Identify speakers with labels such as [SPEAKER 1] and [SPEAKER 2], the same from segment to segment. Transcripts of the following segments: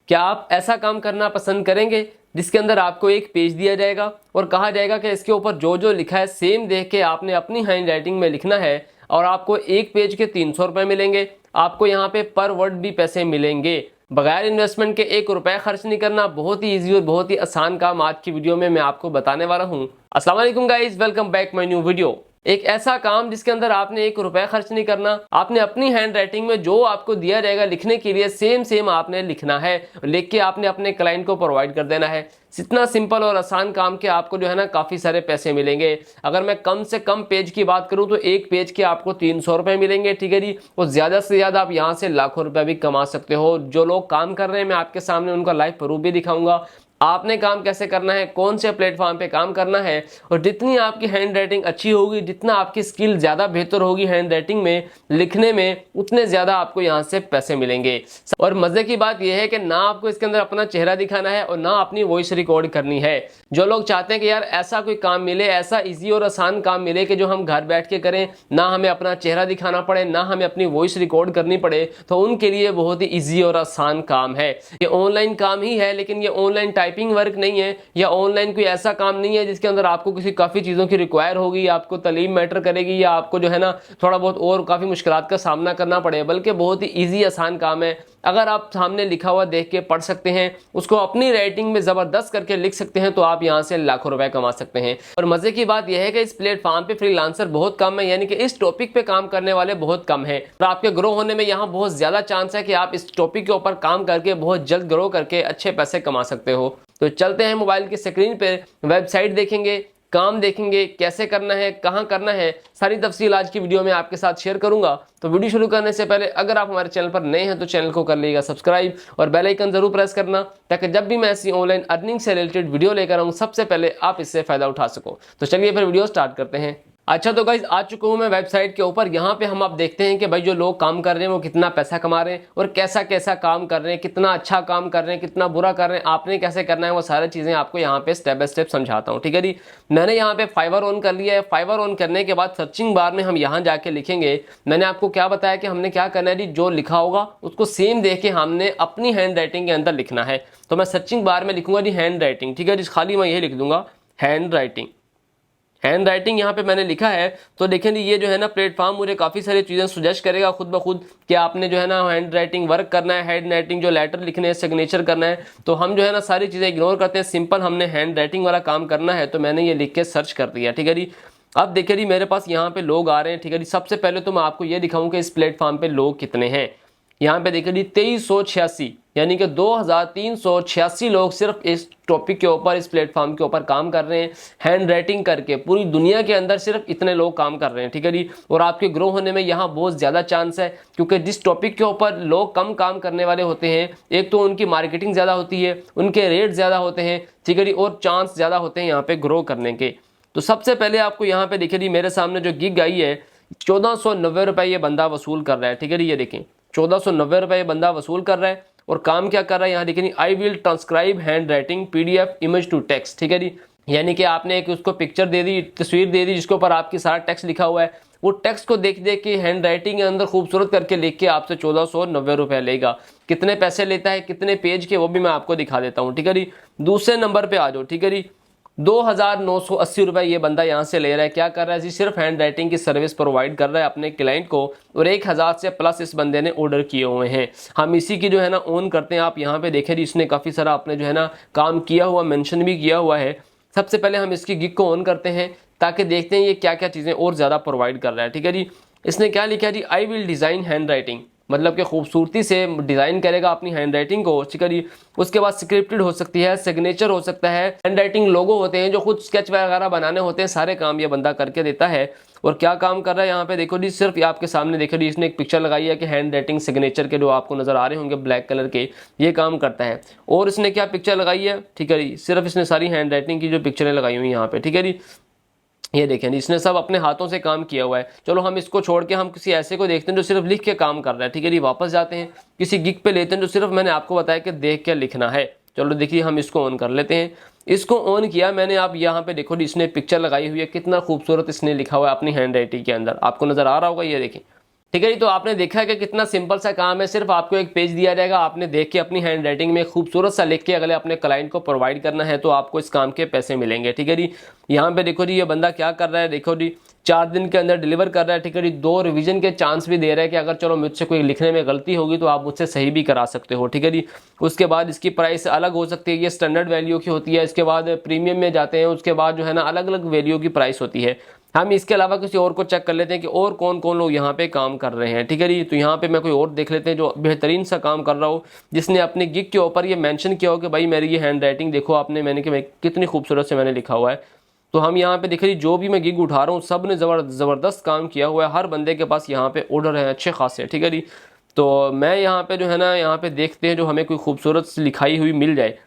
[SPEAKER 1] क्या आप ऐसा काम करना पसंद करेंगे जिसके अंदर आपको एक पेज दिया जाएगा और कहा जाएगा कि इसके ऊपर जो जो लिखा है सेम देख के आपने अपनी हैंड राइटिंग में लिखना है और आपको एक पेज के 300 रुपये मिलेंगे। आपको यहाँ पे पर वर्ड भी पैसे मिलेंगे। बगैर इन्वेस्टमेंट के 1 रुपए खर्च नहीं करना। बहुत ही ईजी और बहुत ही आसान काम आज की वीडियो में मैं आपको बताने वाला हूँ। अस्सलाम वालेकुम guys, welcome back my new video. एक ऐसा काम जिसके अंदर आपने 1 रुपए खर्च नहीं करना। आपने अपनी हैंड राइटिंग में जो आपको दिया जाएगा लिखने के लिए सेम आपने लिखना है, लिख के आपने अपने क्लाइंट को प्रोवाइड कर देना है। इतना सिंपल और आसान काम के आपको जो है ना काफ़ी सारे पैसे मिलेंगे। अगर मैं कम से कम पेज की बात करूं तो एक पेज के आपको 300 रुपये मिलेंगे, ठीक है जी। और ज़्यादा से ज़्यादा आप यहां से लाखों रुपए भी कमा सकते हो। जो लोग काम कर रहे हैं मैं आपके सामने उनका लाइव प्रूफ भी दिखाऊंगा। आपने काम कैसे करना है, कौन से प्लेटफॉर्म पे काम करना है, और जितनी आपकी हैंड राइटिंग अच्छी होगी, जितना आपकी स्किल ज़्यादा बेहतर होगी हैंड राइटिंग में, लिखने में, उतने ज़्यादा आपको यहाँ से पैसे मिलेंगे। और मज़े की बात यह है कि ना आपको इसके अंदर अपना चेहरा दिखाना है और ना अपनी वॉइस रिकॉर्ड करनी है। जो लोग चाहते हैं कि यार ऐसा कोई काम मिले, ऐसा ईजी और आसान काम मिले कि जो हम घर बैठ के करें, ना हमें अपना चेहरा दिखाना पड़े, ना हमें अपनी वॉइस रिकॉर्ड करनी पड़े, तो उनके लिए बहुत ही ईजी और आसान काम है। ये ऑनलाइन काम ही है, लेकिन ये ऑनलाइन टाइपिंग वर्क नहीं है या ऑनलाइन कोई ऐसा काम नहीं है जिसके अंदर आपको किसी काफ़ी चीज़ों की रिक्वायर होगी, आपको तालीम मैटर करेगी या आपको जो है ना थोड़ा बहुत और काफ़ी मुश्किलात का सामना करना पड़े। बल्कि बहुत ही ईजी आसान काम है। अगर आप सामने लिखा हुआ देख के पढ़ सकते हैं, उसको अपनी राइटिंग में ज़बरदस्त करके लिख सकते हैं, तो आप यहाँ से लाखों रुपए कमा सकते हैं। और मज़े की बात यह है कि इस प्लेटफॉर्म पे फ्रीलांसर बहुत कम है, यानी कि इस टॉपिक पे काम करने वाले बहुत कम हैं। और आपके ग्रो होने में यहाँ बहुत ज़्यादा चांस है कि आप इस टॉपिक के ऊपर काम करके बहुत जल्द ग्रो करके अच्छे पैसे कमा सकते हो। तो चलते हैं मोबाइल की स्क्रीन पर, वेबसाइट देखेंगे, काम देखेंगे, कैसे करना है, कहाँ करना है, सारी तफसील आज की वीडियो में आपके साथ शेयर करूंगा। तो वीडियो शुरू करने से पहले अगर आप हमारे चैनल पर नए हैं तो चैनल को कर लीजिएगा सब्सक्राइब और बेल आइकन जरूर प्रेस करना, ताकि जब भी मैं ऐसी ऑनलाइन अर्निंग से रिलेटेड वीडियो लेकर आऊँ सबसे पहले आप इससे फायदा उठा सको। तो चलिए फिर वीडियो स्टार्ट करते हैं। अच्छा तो गाइज आ चुका हूँ मैं वेबसाइट के ऊपर। यहाँ पे हम आप देखते हैं कि भाई जो लोग काम कर रहे हैं वो कितना पैसा कमा रहे हैं और कैसा कैसा काम कर रहे हैं, कितना अच्छा काम कर रहे हैं, कितना बुरा कर रहे हैं, आपने कैसे करना है, वो सारी चीज़ें आपको यहाँ पे स्टेप बाय स्टेप समझाता हूँ, ठीक है जी। मैंने यहाँ पे फाइवर ऑन कर लिया है। फाइवर ऑन करने के बाद सर्चिंग बार में हम यहाँ जाके लिखेंगे। मैंने आपको क्या बताया कि हमने क्या करना है जी, जो लिखा होगा उसको सेम देख के हमने अपनी हैंड राइटिंग के अंदर लिखना है। तो मैं सर्चिंग बार में लिखूंगा जी हैंड राइटिंग, ठीक है जी। खाली मैं ये लिख दूंगा हैंड राइटिंग। हैंड राइटिंग यहाँ पे मैंने लिखा है। तो देखें ये जो है ना प्लेटफॉर्म मुझे काफ़ी सारी चीज़ें सुजेस्ट करेगा खुद ब खुद कि आपने जो है ना हैंड राइटिंग वर्क करना है, हैंड राइटिंग जो लेटर लिखने हैं, सिग्नेचर करना है। तो हम जो है ना सारी चीज़ें इग्नोर करते हैं, सिंपल हमने हैंड राइटिंग वाला काम करना है। तो मैंने ये लिख के सर्च कर दिया, ठीक है जी। अब देखिए जी मेरे पास यहाँ पे लोग आ रहे हैं, ठीक है जी। सबसे पहले तो मैं आपको ये दिखाऊँ कि इस प्लेटफॉर्म पर लोग कितने हैं। यहाँ पे देखिए जी 2386 यानी कि 2386 लोग सिर्फ इस टॉपिक के ऊपर, इस प्लेटफॉर्म के ऊपर काम कर रहे हैं हैंड राइटिंग करके। पूरी दुनिया के अंदर सिर्फ इतने लोग काम कर रहे हैं, ठीक है जी। और आपके ग्रो होने में यहाँ बहुत ज़्यादा चांस है, क्योंकि जिस टॉपिक के ऊपर लोग कम काम करने वाले होते हैं, एक तो उनकी मार्केटिंग ज़्यादा होती है, उनके रेट ज़्यादा होते हैं, ठीक है जी, और चांस ज़्यादा होते हैं यहाँ पे ग्रो करने के। तो सबसे पहले आपको यहाँ पे देखिए जी मेरे सामने जो गिग आई है 1490 रुपये ये बंदा वसूल कर रहा है, ठीक है जी। ये देखें 1490 रुपये बंदा वसूल कर रहा है। और काम क्या कर रहा है यहाँ देखिए, I will transcribe hand writing PDF image to text, ठीक है जी। यानी कि आपने एक उसको पिक्चर दे दी, तस्वीर दे दी जिसके ऊपर आपकी सारा टेक्स्ट लिखा हुआ है। वो टेक्स्ट को देख देख के हैंड राइटिंग के अंदर खूबसूरत करके लिख के आपसे 1490 रुपये लेगा। कितने पैसे लेता है, कितने पेज के, वो भी मैं आपको दिखा देता हूँ, ठीक है जी। दूसरे नंबर पर आ जाओ, ठीक है जी। 2980 रुपये ये बंदा यहाँ से ले रहा है। क्या कर रहा है जी, सिर्फ हैंड राइटिंग की सर्विस प्रोवाइड कर रहा है अपने क्लाइंट को। और 1000 से प्लस इस बंदे ने ऑर्डर किए हुए हैं। हम इसी की जो है ना ऑन करते हैं। आप यहाँ पे देखें जी इसने काफ़ी सारा अपने जो है ना काम किया हुआ, मेंशन भी किया हुआ है। सबसे पहले हम इसकी गिग को ऑन करते हैं ताकि देखते हैं ये क्या क्या चीज़ें और ज़्यादा प्रोवाइड कर रहा है, ठीक है जी। इसने क्या लिखा है जी, I will design handwriting, मतलब कि खूबसूरती से डिज़ाइन करेगा अपनी हैंड राइटिंग को, ठीक है जी। उसके बाद स्क्रिप्टेड हो सकती है, सिग्नेचर हो सकता है, हैंड राइटिंग लोगो होते हैं, जो खुद स्केच वगैरह बनाने होते हैं, सारे काम ये बंदा करके देता है। और क्या काम कर रहा है यहाँ पे देखो जी, सिर्फ आपके सामने देखो जी इसने एक पिक्चर लगाई है कि हैंड राइटिंग सिग्नेचर के जो आपको नजर आ रहे होंगे ब्लैक कलर के, ये काम करता है। और इसने क्या पिक्चर लगाई है, ठीक है जी, सिर्फ इसने सारी हैंड राइटिंग की जो पिक्चरें लगाई हुई यहाँ पे, ठीक है जी। ये देखें इसने सब अपने हाथों से काम किया हुआ है। चलो हम इसको छोड़ के हम किसी ऐसे को देखते हैं जो सिर्फ लिख के काम कर रहा है, ठीक है जी। वापस जाते हैं किसी गिग पे लेते हैं जो सिर्फ मैंने आपको बताया कि देख के लिखना है। चलो देखिए हम इसको ऑन कर लेते हैं। इसको ऑन किया मैंने, आप यहाँ पे देखो इसने पिक्चर लगाई हुई है, कितना खूबसूरत इसने लिखा हुआ है अपनी हैंड राइटिंग के अंदर, आपको नजर आ रहा होगा, ये देखें ठीक है जी। तो आपने देखा है कि कितना सिंपल सा काम है, सिर्फ आपको एक पेज दिया जाएगा, आपने देख के अपनी हैंड राइटिंग में खूबसूरत सा लिख के अगले अपने क्लाइंट को प्रोवाइड करना है, तो आपको इस काम के पैसे मिलेंगे। ठीक है जी। यहाँ पे देखो जी ये बंदा क्या कर रहा है, देखो जी 4 दिन के अंदर डिलीवर कर रहा है। ठीक है जी। 2 रिवीजन के चांस भी दे रहा है कि अगर चलो मुझसे कोई लिखने में गलती होगी तो आप मुझसे सही भी करा सकते हो। ठीक है जी। उसके बाद इसकी प्राइस अलग हो सकती है, ये स्टैंडर्ड वैल्यू की होती है, इसके बाद प्रीमियम में जाते हैं, उसके बाद जो है ना अलग अलग वैल्यू की प्राइस होती है। हम इसके अलावा किसी और को चेक कर लेते हैं कि और कौन कौन लोग यहाँ पे काम कर रहे हैं। ठीक है जी। तो यहाँ पे मैं कोई और देख लेते हैं जो बेहतरीन सा काम कर रहा हो, जिसने अपने गिग के ऊपर ये मेंशन किया हो कि भाई मेरी ये हैंड राइटिंग देखो आपने, मैंने कि कितनी खूबसूरत से मैंने लिखा हुआ है। तो हम यहाँ पे देखिए जो भी मैं गिग उठा रहा हूँ सब ने ज़बरदस्त काम किया हुआ है, हर बंदे के पास यहाँ पे ऑर्डर है अच्छे खासे। ठीक है जी। तो मैं यहाँ पे जो है ना यहाँ पे देखते हैं जो हमें कोई खूबसूरत लिखाई हुई मिल जाए।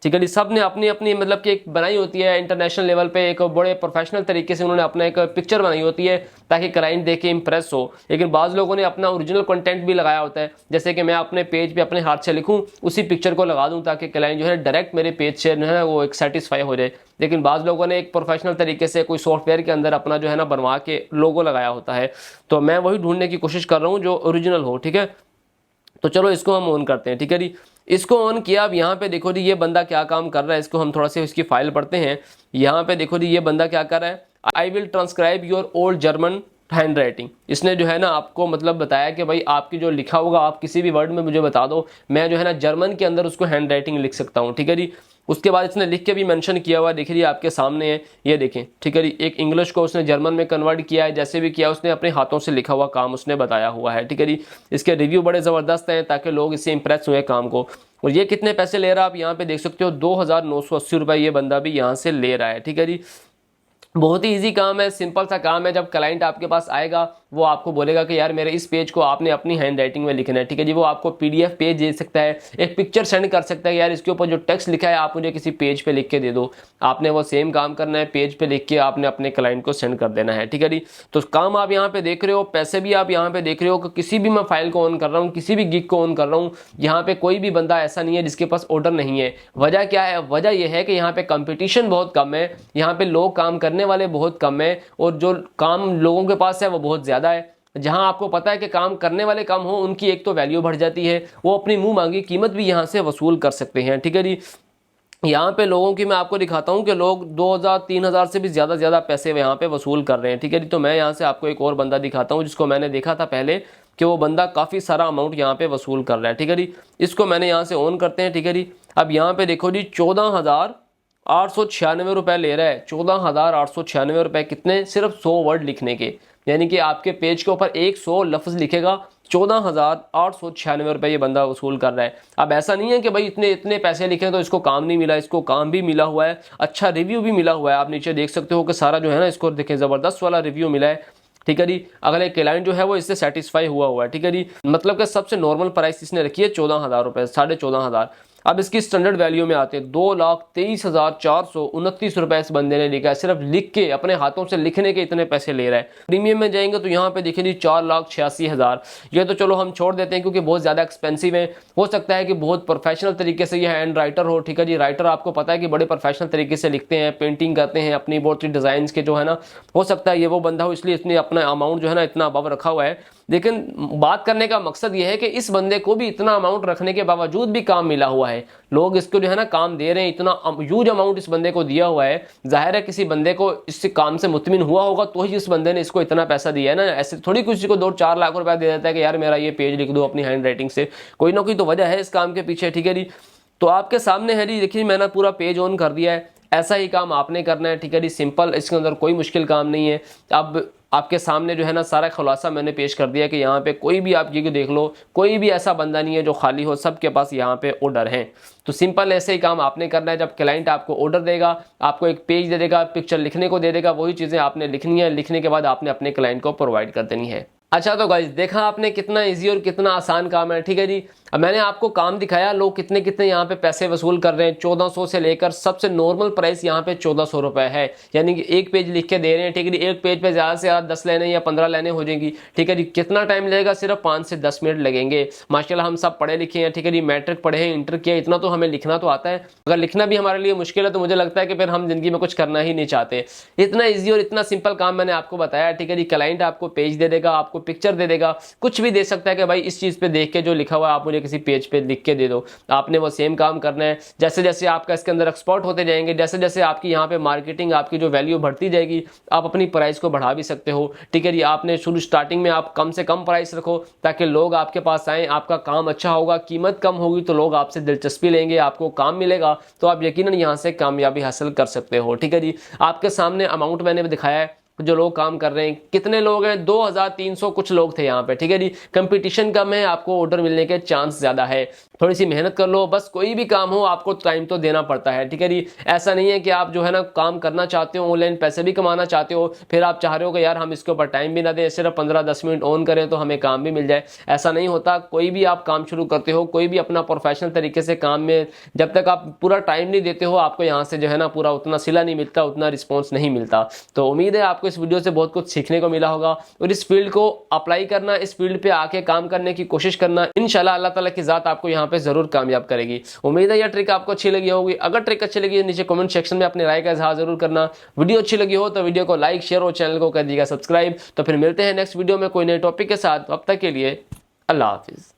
[SPEAKER 1] ठीक है जी। सब ने अपनी अपनी मतलब कि एक बनाई होती है इंटरनेशनल लेवल पे, एक बड़े प्रोफेशनल तरीके से उन्होंने अपना एक पिक्चर बनाई होती है ताकि क्लाइंट देख के इंप्रेस हो। लेकिन बाज़ लोगों ने अपना ओरिजिनल कंटेंट भी लगाया होता है, जैसे कि मैं अपने पेज पे अपने हाथ से लिखूं, उसी पिक्चर को लगा दूं ताकि क्लाइंट जो है डायरेक्ट मेरे पेज से जो है ना वो एक सेटिस्फाई हो जाए। लेकिन बाज़ लोगों ने एक प्रोफेशनल तरीके से कोई सॉफ्टवेयर के अंदर अपना जो है ना बनवा के लोगो लगाया होता है। तो मैं वही ढूंढने की कोशिश कर रहा हूँ जो ओरिजिनल हो। ठीक है। तो चलो इसको हम ऑन करते हैं। ठीक है जी। इसको ऑन किया। अब यहाँ पे देखो जी ये बंदा क्या काम कर रहा है, इसको हम थोड़ा सा इसकी फाइल पढ़ते हैं। यहाँ पे देखो जी ये बंदा क्या कर रहा है, आई will transcribe your old German hand writing. इसने जो है ना आपको मतलब बताया कि भाई आपकी जो लिखा होगा आप किसी भी वर्ड में मुझे बता दो, मैं जो है ना जर्मन के अंदर उसको हैंड राइटिंग लिख सकता हूँ। ठीक है जी। उसके बाद इसने लिख के भी मेंशन किया हुआ है, देखिए आपके सामने है, ये देखें। ठीक है जी। एक इंग्लिश को उसने जर्मन में कन्वर्ट किया है, जैसे भी किया उसने अपने हाथों से लिखा हुआ काम उसने बताया हुआ है। ठीक है जी। इसके रिव्यू बड़े ज़बरदस्त हैं ताकि लोग इससे इंप्रेस हुए काम को। और ये कितने पैसे ले रहा है आप यहाँ पे देख सकते हो, 2980 रुपये ये बंदा भी यहाँ से ले रहा है। ठीक है जी। बहुत ही इजी काम है, सिंपल सा काम है। जब क्लाइंट आपके पास आएगा वो आपको बोलेगा कि यार मेरे इस पेज को आपने अपनी हैंड राइटिंग में लिखना है। ठीक है जी। वो आपको पीडीएफ पेज दे सकता है, एक पिक्चर सेंड कर सकता है, यार इसके ऊपर जो टेक्स्ट लिखा है आप मुझे किसी पेज पे लिख के दे दो। आपने वो सेम काम करना है, पेज पे लिख के आपने अपने क्लाइंट को सेंड कर देना है। ठीक है जी। तो काम आप यहाँ पे देख रहे हो, पैसे भी आप यहाँ पे देख रहे हो कि किसी भी मैं फाइल को ऑन कर रहा हूँ, किसी भी गिग को ऑन कर रहा हूँ, यहाँ पे कोई भी बंदा ऐसा नहीं है जिसके पास ऑर्डर नहीं है। वजह क्या है, वजह यह है कि यहाँ पे कंपटीशन बहुत कम है, यहाँ पे लोग काम करने वाले बहुत कम है, और जो काम लोगों के पास है वो बहुत ज्यादा है। जहां आपको पता है कि काम करने वाले कम हो, उनकी एक तो वैल्यू बढ़ जाती है, वो अपनी मुंह मांगी कीमत भी यहां से वसूल कर सकते हैं। ठीक है जी। यहाँ पे लोगों की मैं आपको दिखाता हूँ कि लोग 2000-3000 से भी ज़्यादा पैसे यहाँ पे वसूल कर रहे हैं। ठीक है जी। तो मैं यहाँ से आपको एक और बंदा दिखाता हूँ जिसको मैंने देखा था पहले कि वो बंदा काफ़ी सारा अमाउंट यहाँ पे वसूल कर रहा है। ठीक है जी। इसको मैंने यहाँ से ऑन करते हैं। ठीक है जी। अब यहाँ पे देखो जी 14,896 रुपये ले रहा है। 14,896 रुपये कितने, सिर्फ 100 वर्ड लिखने के, यानी कि आपके पेज के ऊपर 100 लफ्ज़ लिखेगा, 14,896 रुपये ये बंदा वसूल कर रहा है। अब ऐसा नहीं है कि भाई इतने इतने पैसे लिखे तो इसको काम नहीं मिला, इसको काम भी मिला हुआ है, अच्छा रिव्यू भी मिला हुआ है। आप नीचे देख सकते हो कि सारा जो है ना इसको देखें ज़बरदस्त वाला रिव्यू मिला है। ठीक है जी। अगले क्लाइंट जो है वो इससे सेटिस्फाई हुआ है। ठीक है जी। मतलब कि सबसे नॉर्मल प्राइस इसने रखी है 14,000 रुपये, 14,500। अब इसकी स्टैंडर्ड वैल्यू में आते हैं, 2,23,429 रुपए इस बंदे ने लिखा है, सिर्फ लिख के अपने हाथों से लिखने के इतने पैसे ले रहा है। प्रीमियम में जाएंगे तो यहाँ पे देखिए जी 4,86,000। ये तो चलो हम छोड़ देते हैं क्योंकि बहुत ज़्यादा एक्सपेंसिव है। हो सकता है कि बहुत प्रोफेशनल तरीके से ये हैंड राइटर हो। ठीक है जी। राइटर आपको पता है कि बड़े प्रोफेशनल तरीके से लिखते हैं, पेंटिंग करते हैं अपनी बहुत सी डिज़ाइन के जो है ना, हो सकता है ये वो बंदा हो, इसलिए इसने अपना अमाउंट जो है ना इतना अबव रखा हुआ है। लेकिन बात करने का मकसद यह है कि इस बंदे को भी इतना अमाउंट रखने के बावजूद भी काम मिला हुआ है, लोग इसको जो है ना काम दे रहे हैं, इतना ह्यूज अमाउंट इस बंदे को दिया हुआ है। जाहिर है किसी बंदे को इससे काम से मुतमिन हुआ होगा तो ही इस बंदे ने इसको इतना पैसा दिया है ना। ऐसे थोड़ी किसी को 2-4 लाख रुपया दे देता है कि यार मेरा ये पेज लिख दो अपनी हैंड राइटिंग से, कोई ना कोई तो वजह है इस काम के पीछे। ठीक है जी। तो आपके सामने है जी, देखिए मैंने पूरा पेज ऑन कर दिया है, ऐसा ही काम आपने करना है। ठीक है जी। सिंपल, इसके अंदर कोई मुश्किल काम नहीं है। अब आपके सामने जो है ना सारा खुलासा मैंने पेश कर दिया कि यहाँ पे कोई भी आप ये देख लो, कोई भी ऐसा बंदा नहीं है जो खाली हो, सबके पास यहाँ पे ऑर्डर हैं। तो सिंपल ऐसे ही काम आपने करना है। जब क्लाइंट आपको ऑर्डर देगा, आपको एक पेज दे देगा, पिक्चर लिखने को दे देगा, वही चीज़ें आपने लिखनी है, लिखने के बाद आपने अपने क्लाइंट को प्रोवाइड कर देनी है। अच्छा तो गाइस देखा आपने कितना ईजी और कितना आसान काम है। ठीक है जी। अब मैंने आपको काम दिखाया, लोग कितने कितने यहाँ पे पैसे वसूल कर रहे हैं। 1400 से लेकर सबसे नॉर्मल प्राइस यहाँ पे 1400 रुपए है, यानी कि एक पेज लिख के दे रहे हैं। ठीक है जी, एक पेज पे ज्यादा से ज्यादा 10 लाइनें या 15 लाइनें हो जाएंगी। ठीक है जी, कितना टाइम लगेगा? सिर्फ 5 से 10 मिनट लगेंगे। माशाल्लाह हम सब पढ़े लिखे हैं। ठीक है जी, मैट्रिक पढ़े हैं, इंटर किया, इतना तो हमें लिखना तो आता है। अगर लिखना भी हमारे लिए मुश्किल है तो मुझे लगता है कि फिर हम जिंदगी में कुछ करना ही नहीं चाहते। इतना ईजी और इतना सिंपल काम मैंने आपको बताया। ठीक है जी, क्लाइंट आपको पेज दे देगा, आपको पिक्चर दे देगा, कुछ भी दे सकता है कि भाई इस चीज पे देख के जो लिखा हुआ है आप मुझे किसी पेज पे लिख के दे दो। आपने वो सेम काम करना है। जैसे जैसे आपका इसके अंदर एक्सपर्ट होते जाएंगे, जैसे जैसे आपकी यहाँ पे मार्केटिंग, आपकी जो वैल्यू बढ़ती जाएगी, आप अपनी प्राइस को बढ़ा भी सकते हो। ठीक है जी, आपने शुरू स्टार्टिंग में आप कम से कम प्राइस रखो ताकि लोग आपके पास आए। आपका काम अच्छा होगा, कीमत कम होगी तो लोग आपसे दिलचस्पी लेंगे, आपको काम मिलेगा तो आप यकीनन यहाँ से कामयाबी हासिल कर सकते हो। ठीक है जी, आपके सामने अमाउंट मैंने दिखाया है जो लोग काम कर रहे हैं। कितने लोग हैं? 2300 कुछ लोग थे यहाँ पे। ठीक है जी, कंपटीशन कम है, आपको ऑर्डर मिलने के चांस ज्यादा है। थोड़ी सी मेहनत कर लो, बस कोई भी काम हो आपको टाइम तो देना पड़ता है। ठीक है जी, ऐसा नहीं है कि आप जो है ना काम करना चाहते हो, ऑनलाइन पैसे भी कमाना चाहते हो, फिर आप चाह रहे हो कि यार हम इसके ऊपर टाइम भी ना दें, सिर्फ 15-10 मिनट ऑन करें तो हमें काम भी मिल जाए। ऐसा नहीं होता। कोई भी आप काम शुरू करते हो, कोई भी अपना प्रोफेशनल तरीके से काम में जब तक आप पूरा टाइम नहीं देते हो, आपको यहाँ से जो है ना पूरा उतना सिला नहीं मिलता, उतना रिस्पॉन्स नहीं मिलता। तो उम्मीद है आपको इस वीडियो से बहुत कुछ सीखने को मिला होगा और इस फील्ड को अप्लाई करना, इस फील्ड पे आके काम करने की कोशिश करना। इंशाल्लाह अल्लाह ताला की जात आपको यहाँ पे जरूर कामयाब करेगी। उम्मीद है यह ट्रिक आपको अच्छी लगी होगी। अगर ट्रिक अच्छी लगी नीचे कमेंट सेक्शन में अपनी राय का इजहार जरूर करना। वीडियो अच्छी लगी हो तो वीडियो को लाइक, शेयर और चैनल को कर दीजिएगा सब्सक्राइब। तो फिर मिलते हैं नेक्स्ट वीडियो में कोई नए टॉपिक के साथ। अब तक के लिए अल्लाह हाफिज।